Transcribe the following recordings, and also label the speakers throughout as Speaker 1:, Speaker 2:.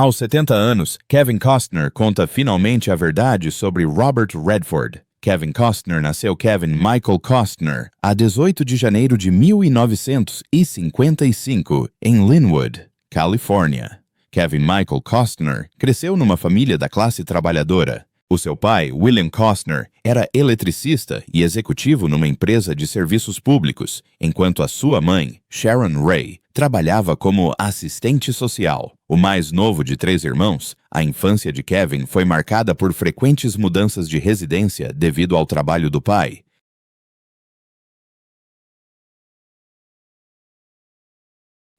Speaker 1: Aos 70 anos, Kevin Costner conta finalmente a verdade sobre Robert Redford. Kevin Costner nasceu Kevin Michael Costner a 18 de janeiro de 1955, em Linwood, Califórnia. Kevin Michael Costner cresceu numa família da classe trabalhadora. O seu pai, William Costner, era eletricista e executivo numa empresa de serviços públicos, enquanto a sua mãe, Sharon Ray, trabalhava como assistente social. O mais novo de 3 irmãos, a infância de Kevin foi marcada por frequentes mudanças de residência devido ao trabalho do pai.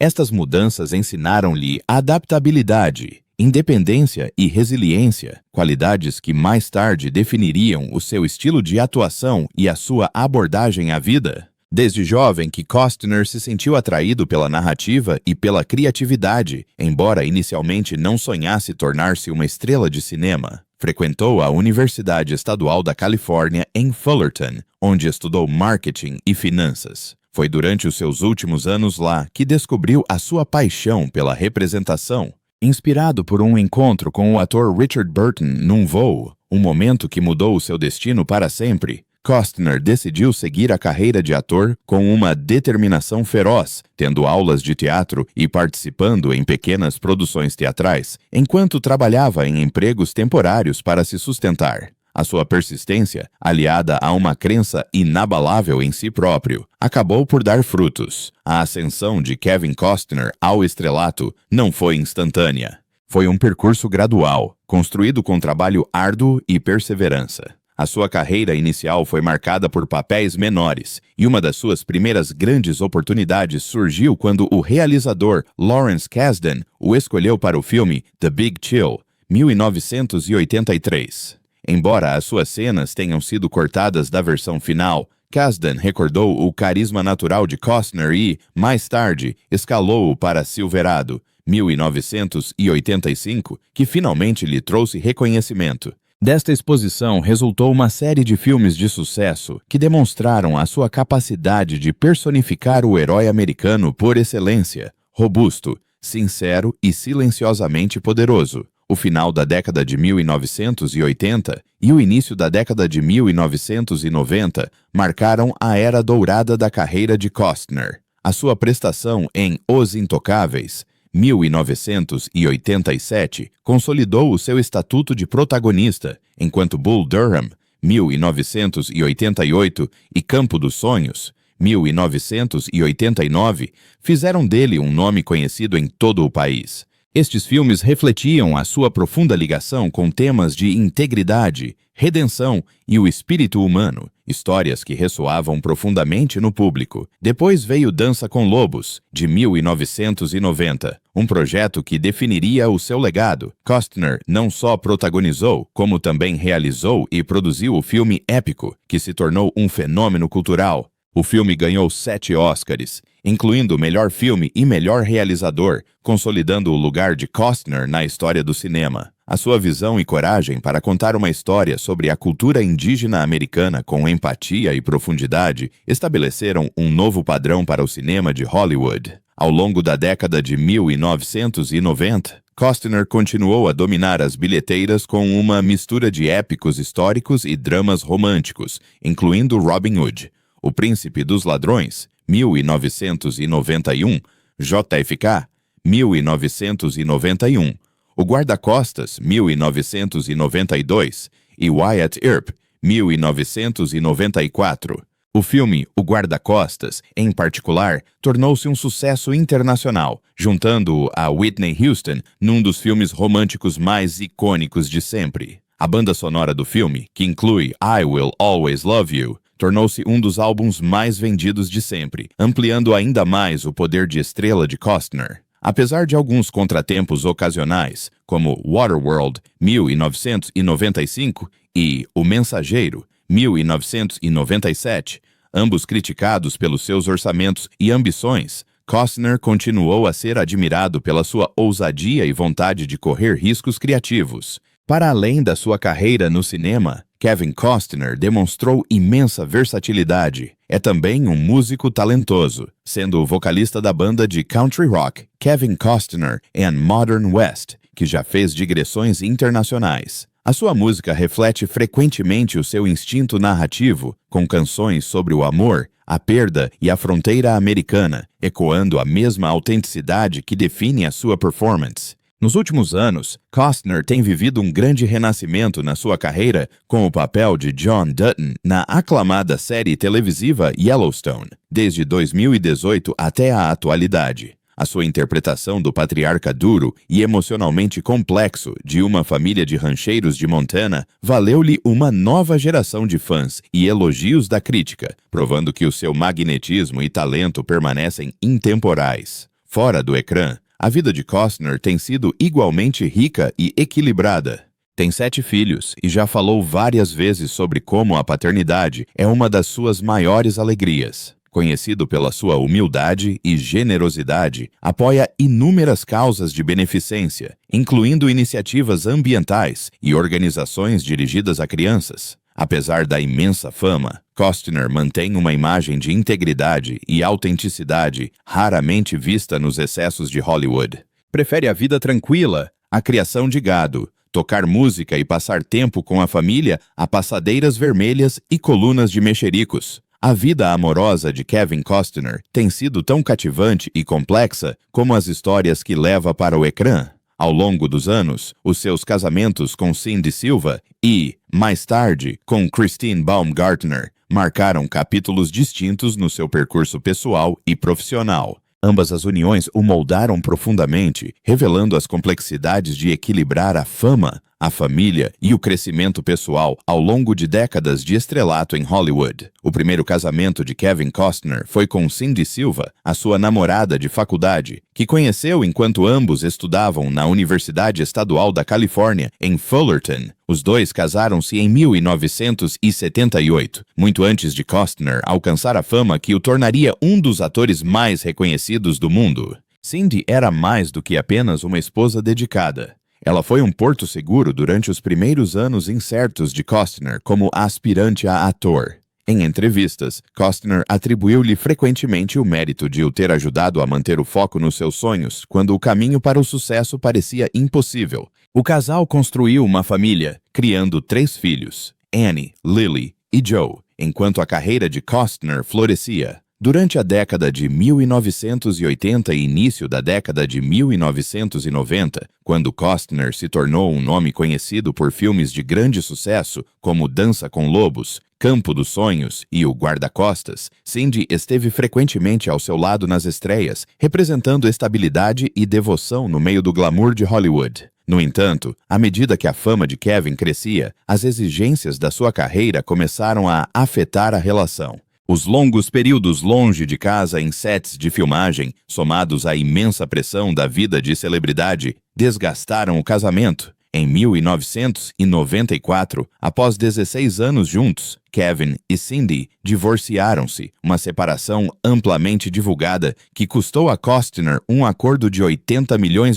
Speaker 1: Estas mudanças ensinaram-lhe adaptabilidade, independência e resiliência, qualidades que mais tarde definiriam o seu estilo de atuação e a sua abordagem à vida. Desde jovem que Costner se sentiu atraído pela narrativa e pela criatividade, embora inicialmente não sonhasse tornar-se uma estrela de cinema. Frequentou a Universidade Estadual da Califórnia em Fullerton, onde estudou marketing e finanças. Foi durante os seus últimos anos lá que descobriu a sua paixão pela representação. Inspirado por um encontro com o ator Richard Burton num voo, um momento que mudou o seu destino para sempre, Costner decidiu seguir a carreira de ator com uma determinação feroz, tendo aulas de teatro e participando em pequenas produções teatrais, enquanto trabalhava em empregos temporários para se sustentar. A sua persistência, aliada a uma crença inabalável em si próprio, acabou por dar frutos. A ascensão de Kevin Costner ao estrelato não foi instantânea. Foi um percurso gradual, construído com trabalho árduo e perseverança. A sua carreira inicial foi marcada por papéis menores, e uma das suas primeiras grandes oportunidades surgiu quando o realizador Lawrence Kasdan o escolheu para o filme The Big Chill, 1983. Embora as suas cenas tenham sido cortadas da versão final, Kasdan recordou o carisma natural de Costner e, mais tarde, escalou-o para Silverado, 1985, que finalmente lhe trouxe reconhecimento. Desta exposição resultou uma série de filmes de sucesso que demonstraram a sua capacidade de personificar o herói americano por excelência, robusto, sincero e silenciosamente poderoso. O final da década de 1980 e o início da década de 1990 marcaram a era dourada da carreira de Costner. A sua prestação em Os Intocáveis, 1987, consolidou o seu estatuto de protagonista, enquanto Bull Durham, 1988, e Campo dos Sonhos, 1989, fizeram dele um nome conhecido em todo o país. Estes filmes refletiam a sua profunda ligação com temas de integridade, redenção e o espírito humano, histórias que ressoavam profundamente no público. Depois veio Dança com Lobos, de 1990, um projeto que definiria o seu legado. Costner não só protagonizou, como também realizou e produziu o filme épico, que se tornou um fenômeno cultural. O filme ganhou 7 Oscars, incluindo melhor filme e melhor realizador, consolidando o lugar de Costner na história do cinema. A sua visão e coragem para contar uma história sobre a cultura indígena americana com empatia e profundidade estabeleceram um novo padrão para o cinema de Hollywood. Ao longo da década de 1990, Costner continuou a dominar as bilheteiras com uma mistura de épicos históricos e dramas românticos, incluindo Robin Hood, O Príncipe dos Ladrões, 1991, JFK, 1991, O Guarda-Costas, 1992 e Wyatt Earp, 1994. O filme O Guarda-Costas, em particular, tornou-se um sucesso internacional, juntando-o a Whitney Houston num dos filmes românticos mais icônicos de sempre. A banda sonora do filme, que inclui I Will Always Love You, tornou-se um dos álbuns mais vendidos de sempre, ampliando ainda mais o poder de estrela de Costner. Apesar de alguns contratempos ocasionais, como Waterworld, 1995, e O Mensageiro, 1997, ambos criticados pelos seus orçamentos e ambições, Costner continuou a ser admirado pela sua ousadia e vontade de correr riscos criativos. Para além da sua carreira no cinema, Kevin Costner demonstrou imensa versatilidade. É também um músico talentoso, sendo o vocalista da banda de country rock Kevin Costner and Modern West que já fez digressões internacionais. A sua música reflete frequentemente o seu instinto narrativo, com canções sobre o amor, a perda e a fronteira americana, ecoando a mesma autenticidade que define a sua performance. Nos últimos anos, Costner tem vivido um grande renascimento na sua carreira com o papel de John Dutton na aclamada série televisiva Yellowstone, desde 2018 até a atualidade. A sua interpretação do patriarca duro e emocionalmente complexo de uma família de rancheiros de Montana valeu-lhe uma nova geração de fãs e elogios da crítica, provando que o seu magnetismo e talento permanecem intemporais. Fora do ecrã, a vida de Costner tem sido igualmente rica e equilibrada. Tem 7 filhos e já falou várias vezes sobre como a paternidade é uma das suas maiores alegrias. Conhecido pela sua humildade e generosidade, apoia inúmeras causas de beneficência, incluindo iniciativas ambientais e organizações dirigidas a crianças. Apesar da imensa fama, Costner mantém uma imagem de integridade e autenticidade raramente vista nos excessos de Hollywood. Prefere a vida tranquila, a criação de gado, tocar música e passar tempo com a família a passadeiras vermelhas e colunas de mexericos. A vida amorosa de Kevin Costner tem sido tão cativante e complexa como as histórias que leva para o ecrã. Ao longo dos anos, os seus casamentos com Cindy Silva e, mais tarde, com Christine Baumgartner marcaram capítulos distintos no seu percurso pessoal e profissional. Ambas as uniões o moldaram profundamente, revelando as complexidades de equilibrar a fama, a família e o crescimento pessoal ao longo de décadas de estrelato em Hollywood. O primeiro casamento de Kevin Costner foi com Cindy Silva, a sua namorada de faculdade, que conheceu enquanto ambos estudavam na Universidade Estadual da Califórnia, em Fullerton. Os dois casaram-se em 1978, muito antes de Costner alcançar a fama que o tornaria um dos atores mais reconhecidos do mundo. Cindy era mais do que apenas uma esposa dedicada. Ela foi um porto seguro durante os primeiros anos incertos de Costner como aspirante a ator. Em entrevistas, Costner atribuiu-lhe frequentemente o mérito de o ter ajudado a manter o foco nos seus sonhos quando o caminho para o sucesso parecia impossível. O casal construiu uma família, criando 3 filhos, Annie, Lily e Joe, enquanto a carreira de Costner florescia. Durante a década de 1980 e início da década de 1990, quando Costner se tornou um nome conhecido por filmes de grande sucesso como Dança com Lobos, Campo dos Sonhos e O Guarda-Costas, Cindy esteve frequentemente ao seu lado nas estreias, representando estabilidade e devoção no meio do glamour de Hollywood. No entanto, à medida que a fama de Kevin crescia, as exigências da sua carreira começaram a afetar a relação. Os longos períodos longe de casa em sets de filmagem, somados à imensa pressão da vida de celebridade, desgastaram o casamento. Em 1994, após 16 anos juntos, Kevin e Cindy divorciaram-se, uma separação amplamente divulgada que custou a Costner um acordo de $80 milhões,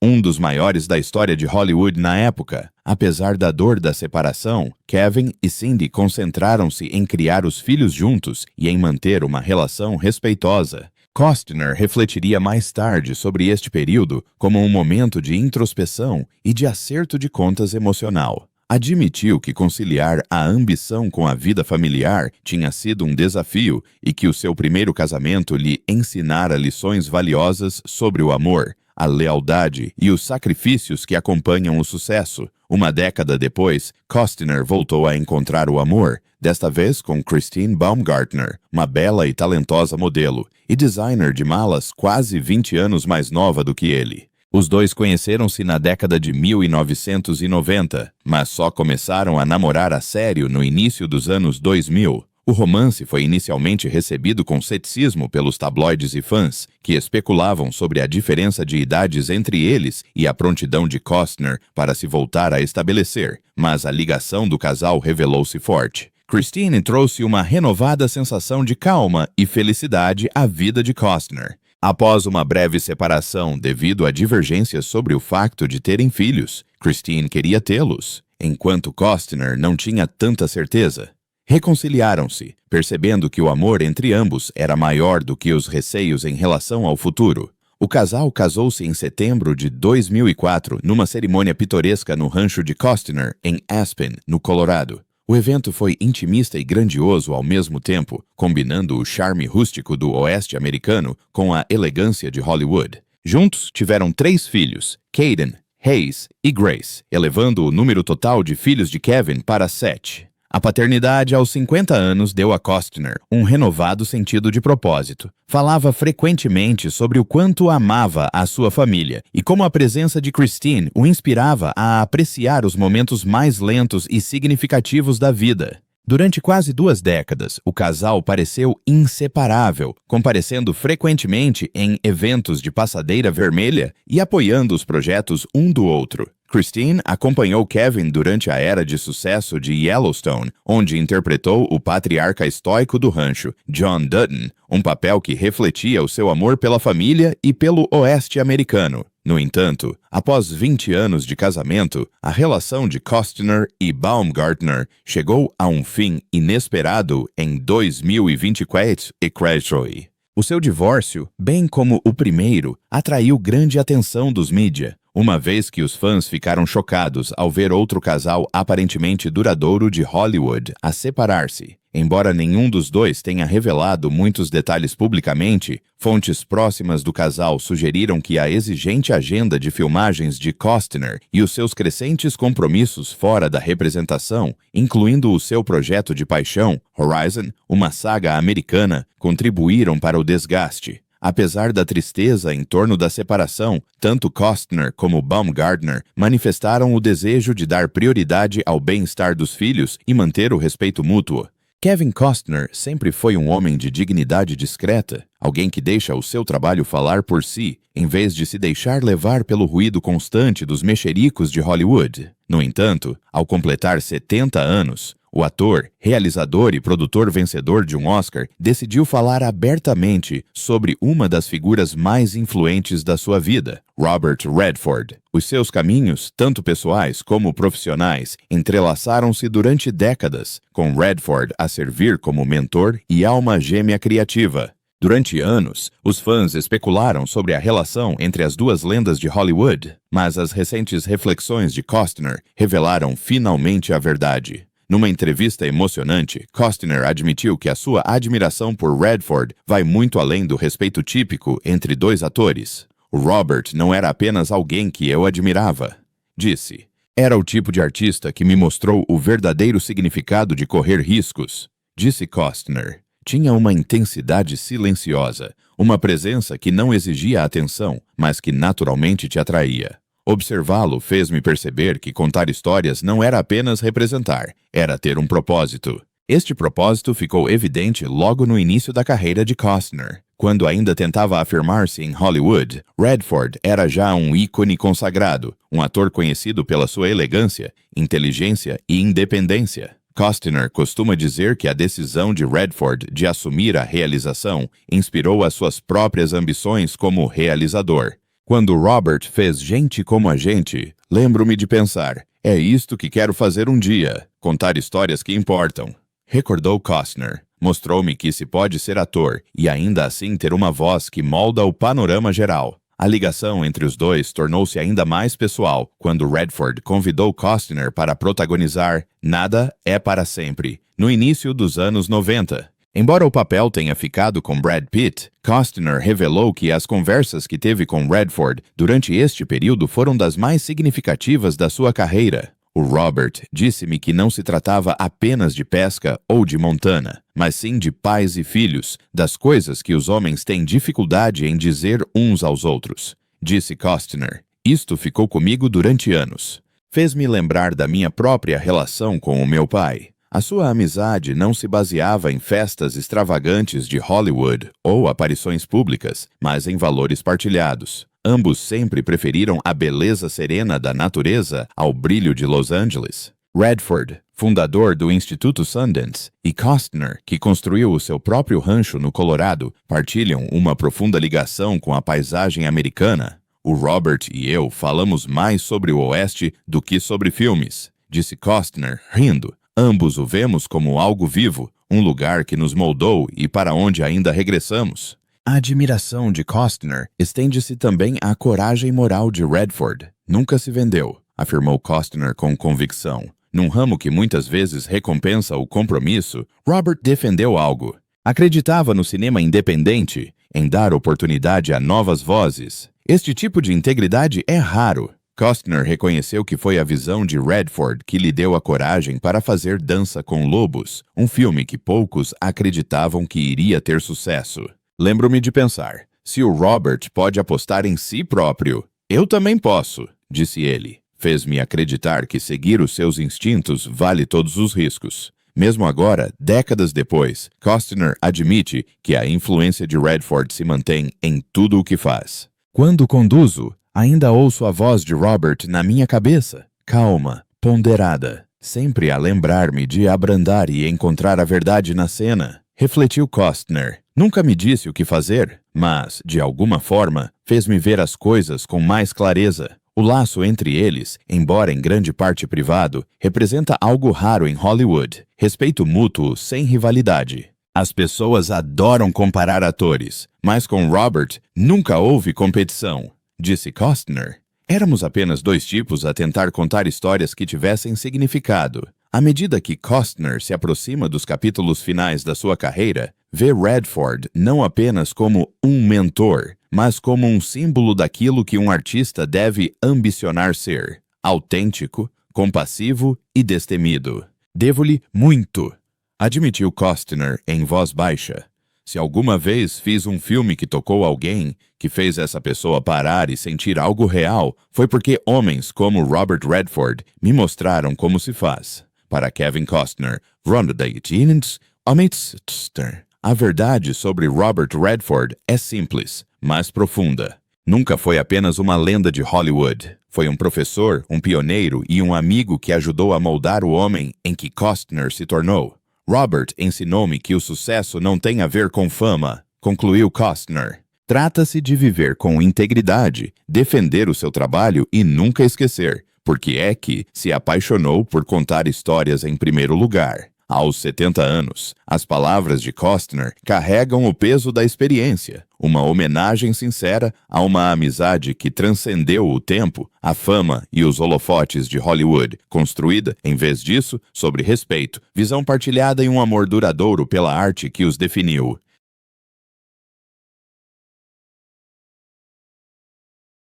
Speaker 1: um dos maiores da história de Hollywood na época. Apesar da dor da separação, Kevin e Cindy concentraram-se em criar os filhos juntos e em manter uma relação respeitosa. Costner refletiria mais tarde sobre este período como um momento de introspeção e de acerto de contas emocional. Admitiu que conciliar a ambição com a vida familiar tinha sido um desafio e que o seu primeiro casamento lhe ensinara lições valiosas sobre o amor, a lealdade e os sacrifícios que acompanham o sucesso. Uma década depois, Costner voltou a encontrar o amor, desta vez com Christine Baumgartner, uma bela e talentosa modelo e designer de malas quase 20 anos mais nova do que ele. Os dois conheceram-se na década de 1990, mas só começaram a namorar a sério no início dos anos 2000. O romance foi inicialmente recebido com ceticismo pelos tabloides e fãs, que especulavam sobre a diferença de idades entre eles e a prontidão de Costner para se voltar a estabelecer, mas a ligação do casal revelou-se forte. Christine trouxe uma renovada sensação de calma e felicidade à vida de Costner. Após uma breve separação devido a divergências sobre o facto de terem filhos, Christine queria tê-los, enquanto Costner não tinha tanta certeza. Reconciliaram-se, percebendo que o amor entre ambos era maior do que os receios em relação ao futuro. O casal casou-se em setembro de 2004 numa cerimônia pitoresca no rancho de Costner, em Aspen, no Colorado. O evento foi intimista e grandioso ao mesmo tempo, combinando o charme rústico do oeste americano com a elegância de Hollywood. Juntos tiveram 3 filhos, Caden, Hayes e Grace, elevando o número total de filhos de Kevin para 7. A paternidade aos 50 anos deu a Costner um renovado sentido de propósito. Falava frequentemente sobre o quanto amava a sua família e como a presença de Christine o inspirava a apreciar os momentos mais lentos e significativos da vida. Durante quase 2 décadas, o casal pareceu inseparável, comparecendo frequentemente em eventos de passadeira vermelha e apoiando os projetos um do outro. Christine acompanhou Kevin durante a era de sucesso de Yellowstone, onde interpretou o patriarca estoico do rancho, John Dutton, um papel que refletia o seu amor pela família e pelo oeste americano. No entanto, após 20 anos de casamento, a relação de Costner e Baumgartner chegou a um fim inesperado em 2024 e crashou. O seu divórcio, bem como o primeiro, atraiu grande atenção dos mídia, uma vez que os fãs ficaram chocados ao ver outro casal aparentemente duradouro de Hollywood a separar-se. Embora nenhum dos dois tenha revelado muitos detalhes publicamente, fontes próximas do casal sugeriram que a exigente agenda de filmagens de Costner e os seus crescentes compromissos fora da representação, incluindo o seu projeto de paixão, Horizon, uma saga americana, contribuíram para o desgaste. Apesar da tristeza em torno da separação, tanto Costner como Baumgartner manifestaram o desejo de dar prioridade ao bem-estar dos filhos e manter o respeito mútuo. Kevin Costner sempre foi um homem de dignidade discreta, alguém que deixa o seu trabalho falar por si, em vez de se deixar levar pelo ruído constante dos mexericos de Hollywood. No entanto, ao completar 70 anos, o ator, realizador e produtor vencedor de um Oscar decidiu falar abertamente sobre uma das figuras mais influentes da sua vida, Robert Redford. Os seus caminhos, tanto pessoais como profissionais, entrelaçaram-se durante décadas, com Redford a servir como mentor e alma gêmea criativa. Durante anos, os fãs especularam sobre a relação entre as duas lendas de Hollywood, mas as recentes reflexões de Costner revelaram finalmente a verdade. Numa entrevista emocionante, Costner admitiu que a sua admiração por Redford vai muito além do respeito típico entre 2 atores. O Robert não era apenas alguém que eu admirava. Disse, era o tipo de artista que me mostrou o verdadeiro significado de correr riscos. Disse Costner. Tinha uma intensidade silenciosa, uma presença que não exigia atenção, mas que naturalmente te atraía. Observá-lo fez-me perceber que contar histórias não era apenas representar, era ter um propósito. Este propósito ficou evidente logo no início da carreira de Costner. Quando ainda tentava afirmar-se em Hollywood, Redford era já um ícone consagrado, um ator conhecido pela sua elegância, inteligência e independência. Costner costuma dizer que a decisão de Redford de assumir a realização inspirou as suas próprias ambições como realizador. Quando Robert fez Gente como a Gente, lembro-me de pensar, é isto que quero fazer um dia, contar histórias que importam. Recordou Costner. Mostrou-me que se pode ser ator e ainda assim ter uma voz que molda o panorama geral. A ligação entre os dois tornou-se ainda mais pessoal quando Redford convidou Costner para protagonizar Nada é para Sempre, no início dos anos 90. Embora o papel tenha ficado com Brad Pitt, Costner revelou que as conversas que teve com Redford durante este período foram das mais significativas da sua carreira. O Robert disse-me que não se tratava apenas de pesca ou de Montana, mas sim de pais e filhos, das coisas que os homens têm dificuldade em dizer uns aos outros. Disse Costner. Isto ficou comigo durante anos. Fez-me lembrar da minha própria relação com o meu pai. A sua amizade não se baseava em festas extravagantes de Hollywood ou aparições públicas, mas em valores partilhados. Ambos sempre preferiram a beleza serena da natureza ao brilho de Los Angeles. Redford, fundador do Instituto Sundance, e Costner, que construiu o seu próprio rancho no Colorado, partilham uma profunda ligação com a paisagem americana. O Robert e eu falamos mais sobre o Oeste do que sobre filmes, disse Costner, rindo. Ambos o vemos como algo vivo, um lugar que nos moldou e para onde ainda regressamos. A admiração de Costner estende-se também à coragem moral de Redford. Nunca se vendeu, afirmou Costner com convicção. Num ramo que muitas vezes recompensa o compromisso, Robert defendeu algo. Acreditava no cinema independente, em dar oportunidade a novas vozes. Este tipo de integridade é raro. Costner reconheceu que foi a visão de Redford que lhe deu a coragem para fazer Dança com Lobos, um filme que poucos acreditavam que iria ter sucesso. Lembro-me de pensar, se o Robert pode apostar em si próprio, eu também posso, disse ele. Fez-me acreditar que seguir os seus instintos vale todos os riscos. Mesmo agora, décadas depois, Costner admite que a influência de Redford se mantém em tudo o que faz. Quando conduzo, ainda ouço a voz de Robert na minha cabeça, calma, ponderada, sempre a lembrar-me de abrandar e encontrar a verdade na cena, refletiu Costner. Nunca me disse o que fazer, mas, de alguma forma, fez-me ver as coisas com mais clareza. O laço entre eles, embora em grande parte privado, representa algo raro em Hollywood, respeito mútuo sem rivalidade. As pessoas adoram comparar atores, mas com Robert nunca houve competição, disse Costner. Éramos apenas dois tipos a tentar contar histórias que tivessem significado. À medida que Costner se aproxima dos capítulos finais da sua carreira, vê Redford não apenas como um mentor, mas como um símbolo daquilo que um artista deve ambicionar ser: autêntico, compassivo e destemido. Devo-lhe muito, admitiu Costner em voz baixa. Se alguma vez fiz um filme que tocou alguém, que fez essa pessoa parar e sentir algo real, foi porque homens como Robert Redford me mostraram como se faz. Para Kevin Costner, a verdade sobre Robert Redford é simples, mas profunda. Nunca foi apenas uma lenda de Hollywood. Foi um professor, um pioneiro e um amigo que ajudou a moldar o homem em que Costner se tornou. Robert ensinou-me que o sucesso não tem a ver com fama, concluiu Costner. Trata-se de viver com integridade, defender o seu trabalho e nunca esquecer, porque é que se apaixonou por contar histórias em primeiro lugar. Aos 70 anos, as palavras de Costner carregam o peso da experiência, uma homenagem sincera a uma amizade que transcendeu o tempo, a fama e os holofotes de Hollywood, construída, em vez disso, sobre respeito, visão partilhada e um amor duradouro pela arte que os definiu.